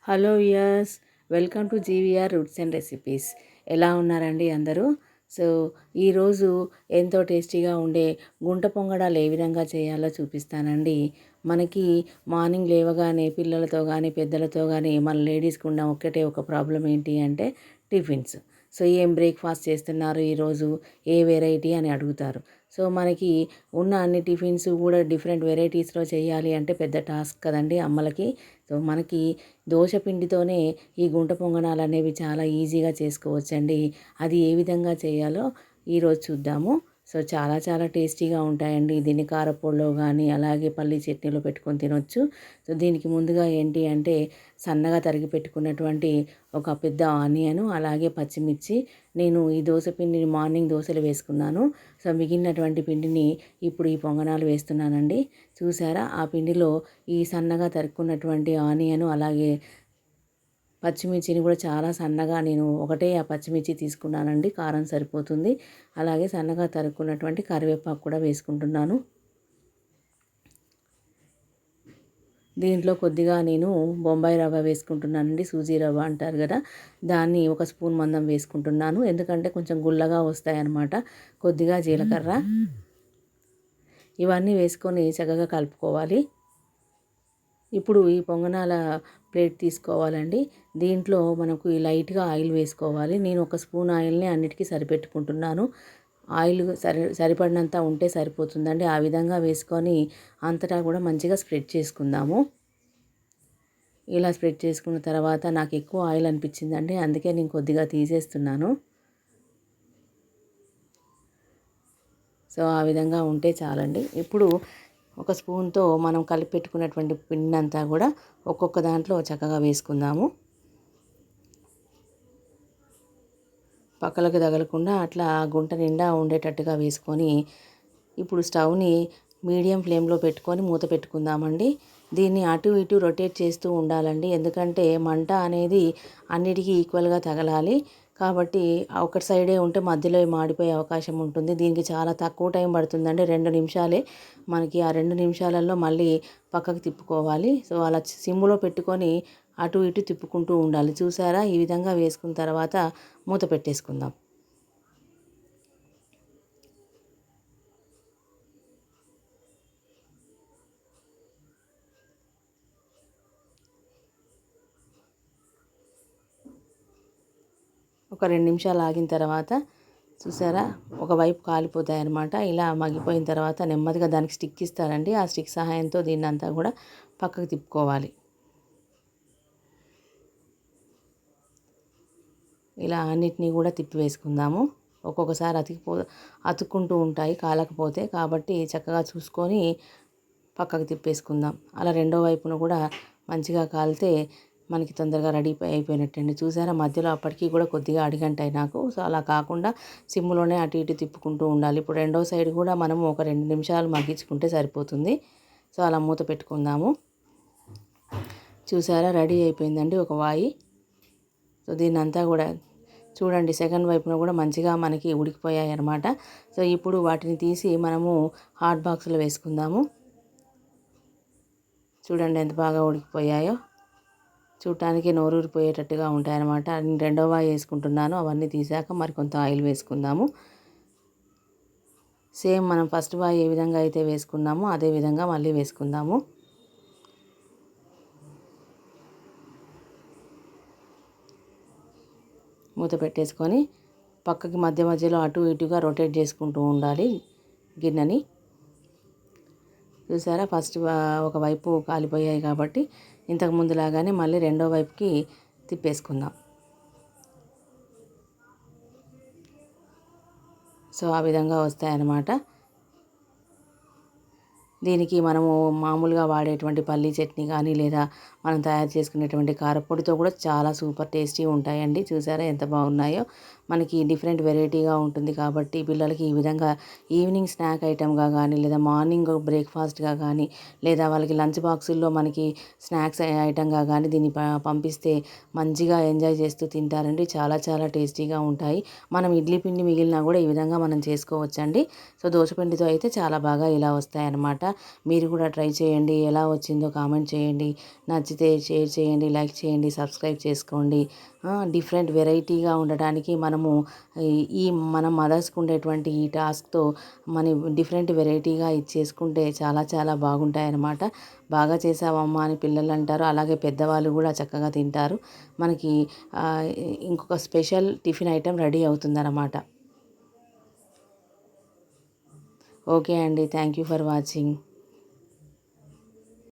Hello yes, welcome to GVR Roots and Recipes. ఎలా ఉన్నారండి అందరూ? సో ఈరోజు ఎంతో టేస్టీగా ఉండే గుంట పొంగడాలు ఏ విధంగా చేయాలో చూపిస్తానండి. మనకి మార్నింగ్ లేవగానే పిల్లలతో కానీ పెద్దలతో కానీ మన లేడీస్కి ఉన్న ఒక్కటే ఒక ప్రాబ్లం ఏంటి అంటే టిఫిన్స్. సో ఏం బ్రేక్ఫాస్ట్ చేస్తున్నారు ఈరోజు, ఏ వెరైటీ అని అడుగుతారు. సో మనకి ఉన్న అన్ని టిఫిన్స్ కూడా డిఫరెంట్ వెరైటీస్లో చేయాలి అంటే పెద్ద టాస్క్ కదండి అమ్మలకి. సో మనకి దోశ పిండితోనే ఈ గుంట పొంగనాలు అనేవి చాలా ఈజీగా చేసుకోవచ్చండి. అది ఏ విధంగా చేయాలో ఈరోజు చూద్దాము. సో చాలా చాలా టేస్టీగా ఉంటాయండి. దీన్ని కారపొడిలో కానీ అలాగే పల్లీ చట్నీలో పెట్టుకొని తినొచ్చు. సో దీనికి ముందుగా ఏంటి అంటే సన్నగా తరిగి పెట్టుకున్నటువంటి ఒక పెద్ద ఆనియను అలాగే పచ్చిమిర్చి. నేను ఈ దోశ పిండిని మార్నింగ్ దోశలు వేసుకున్నాను. సో మిగిలినటువంటి పిండిని ఇప్పుడు ఈ పొంగనాలు వేస్తున్నానండి. చూసారా, ఆ పిండిలో ఈ సన్నగా తరుక్కున్నటువంటి ఆనియను అలాగే పచ్చిమిర్చిని కూడా చాలా సన్నగా నేను ఒకటే ఆ పచ్చిమిర్చి తీసుకున్నానండి, కారం సరిపోతుంది. అలాగే సన్నగా తరుక్కున్నటువంటి కరివేపాకు కూడా వేసుకుంటున్నాను. దీంట్లో కొద్దిగా నేను బొంబాయి రవ్వ వేసుకుంటున్నానండి, సూజీ రవ్వ అంటారు కదా, దాన్ని ఒక స్పూన్ మందం వేసుకుంటున్నాను. ఎందుకంటే కొంచెం గుల్లగా వస్తాయన్నమాట. కొద్దిగా జీలకర్ర, ఇవన్నీ వేసుకొని చక్కగా కలుపుకోవాలి. ఇప్పుడు ఈ పొంగనాల ప్లేట్ తీసుకోవాలండి. దీంట్లో మనకు లైట్గా ఆయిల్ వేసుకోవాలి. నేను ఒక స్పూన్ ఆయిల్ని అన్నిటికీ సరిపెట్టుకుంటున్నాను. ఆయిల్ సరిపడినంత ఉంటే సరిపోతుందండి. ఆ విధంగా వేసుకొని అంతటా కూడా మంచిగా స్ప్రెడ్ చేసుకుందాము. ఇలా స్ప్రెడ్ చేసుకున్న తర్వాత నాకు ఎక్కువ ఆయిల్ అనిపించిందండి, అందుకే నేను కొద్దిగా తీసేస్తున్నాను. సో ఆ విధంగా ఉంటే చాలండి. ఇప్పుడు ఒక స్పూన్తో మనం కలిపి పెట్టుకున్నటువంటి పిండి అంతా కూడా ఒక్కొక్క దాంట్లో చక్కగా వేసుకుందాము. పక్కలకు తగలకుండా అట్లా గుంట నిండా ఉండేటట్టుగా వేసుకొని ఇప్పుడు స్టవ్ని మీడియం ఫ్లేమ్లో పెట్టుకొని మూత పెట్టుకుందామండి. దీన్ని అటు ఇటు రొటేట్ చేస్తూ ఉండాలండి, ఎందుకంటే మంట అనేది అన్నిటికీ ఈక్వల్గా తగలాలి. కాబట్టి ఒకటి సైడే ఉంటే మధ్యలో మాడిపోయే అవకాశం ఉంటుంది. దీనికి చాలా తక్కువ టైం పడుతుందండి, 2 నిమిషాలే. మనకి ఆ 2 నిమిషాలలో మళ్ళీ పక్కకు తిప్పుకోవాలి. సో అలా సిమ్లో పెట్టుకొని అటు ఇటు తిప్పుకుంటూ ఉండాలి. చూసారా, ఈ విధంగా వేసుకున్న తర్వాత మూత పెట్టేసుకుందాం. ఒక 2 నిమిషాలు ఆగిన తర్వాత చూసారా, ఒకవైపు కాలిపోతాయి అన్నమాట. ఇలా మగ్గిపోయిన తర్వాత నెమ్మదిగా దానికి స్టిక్ ఇస్తారండి, ఆ స్టిక్ సహాయంతో దీన్ని అంతా కూడా పక్కకు తిప్పుకోవాలి. ఇలా అన్నిటినీ కూడా తిప్పి వేసుకుందాము. ఒక్కొక్కసారి అతుక్కుంటూ ఉంటాయి కాలకపోతే, కాబట్టి చక్కగా చూసుకొని పక్కకు తిప్పేసుకుందాం. అలా రెండో వైపున కూడా మంచిగా కాలితే మనకి తొందరగా రెడీ అయిపోయినట్టండి. చూసారా, మధ్యలో అప్పటికి కూడా కొద్దిగా అడిగంటాయి నాకు. సో అలా కాకుండా సిమ్లోనే అటు ఇటు తిప్పుకుంటూ ఉండాలి. ఇప్పుడు రెండో సైడ్ కూడా మనము ఒక 2 నిమిషాలు మగ్గించుకుంటే సరిపోతుంది. సో అలా మూత పెట్టుకుందాము. చూసారా, రెడీ అయిపోయిందండి ఒక వాయి. సో దీన్ని అంతా కూడా చూడండి, సెకండ్ వైపున కూడా మంచిగా మనకి ఉడికిపోయాయి అన్నమాట. సో ఇప్పుడు వాటిని తీసి మనము హాట్ బాక్స్లో వేసుకుందాము. చూడండి ఎంత బాగా ఉడికిపోయాయో, చూడటానికి నోరూరిపోయేటట్టుగా ఉంటాయన్నమాట. నేను రెండో వాయి వేసుకుంటున్నాను. అవన్నీ తీసాక మరికొంత ఆయిల్ వేసుకుందాము. సేమ్ మనం ఫస్ట్ వాయి ఏ విధంగా అయితే వేసుకున్నామో అదే విధంగా మళ్ళీ వేసుకుందాము. మూత పెట్టేసుకొని పక్కకి మధ్య మధ్యలో అటు ఇటుగా రొటేట్ చేసుకుంటూ ఉండాలి గిన్నెని. చూసారా, ఫస్ట్ ఒకవైపు కాలిపోయాయి కాబట్టి ఇంతకు ముందులాగానే మళ్ళీ రెండో వైపుకి తిప్పేసుకుందాం. సో ఆ విధంగా వస్తాయన్నమాట. దీనికి మనము మామూలుగా వాడేటువంటి పల్లీ చట్నీ కానీ లేదా మనం తయారు చేసుకునేటువంటి కారపొడితో కూడా చాలా సూపర్ టేస్టీ ఉంటాయండి. చూసారా ఎంత బాగున్నాయో. మనకి డిఫరెంట్ వెరైటీగా ఉంటుంది కాబట్టి పిల్లలకి ఈ విధంగా ఈవినింగ్ స్నాక్ ఐటమ్గా కానీ లేదా మార్నింగ్ బ్రేక్ఫాస్ట్గా కానీ లేదా వాళ్ళకి లంచ్ బాక్సుల్లో మనకి స్నాక్స్ ఐటమ్గా కానీ దీన్ని పంపిస్తే మంచిగా ఎంజాయ్ చేస్తూ తింటారండి. చాలా చాలా టేస్టీగా ఉంటాయి. మనం ఇడ్లీ పిండి మిగిలినా కూడా ఈ విధంగా మనం చేసుకోవచ్చండి. సో దోశ పిండితో అయితే చాలా బాగా ఇలా వస్తాయన్నమాట. మీరు కూడా ట్రై చేయండి, ఎలా వచ్చిందో కామెంట్ చేయండి. నచ్చితే నచ్చితే షేర్ చేయండి, లైక్ చేయండి, సబ్స్క్రైబ్ చేసుకోండి. డిఫరెంట్ వెరైటీగా ఉండడానికి మనము ఈ ఈ మన మదర్స్కి ఉండేటువంటి ఈ టాస్క్తో మనం డిఫరెంట్ వెరైటీగా ఇది చేసుకుంటే చాలా చాలా బాగుంటాయన్నమాట. బాగా చేసావమ్మా అని పిల్లలు అంటారు, అలాగే పెద్దవాళ్ళు కూడా చక్కగా తింటారు. మనకి ఇంకొక స్పెషల్ టిఫిన్ ఐటెం రెడీ అవుతుందన్నమాట. ఓకే అండి, థ్యాంక్ యూ ఫర్ వాచింగ్.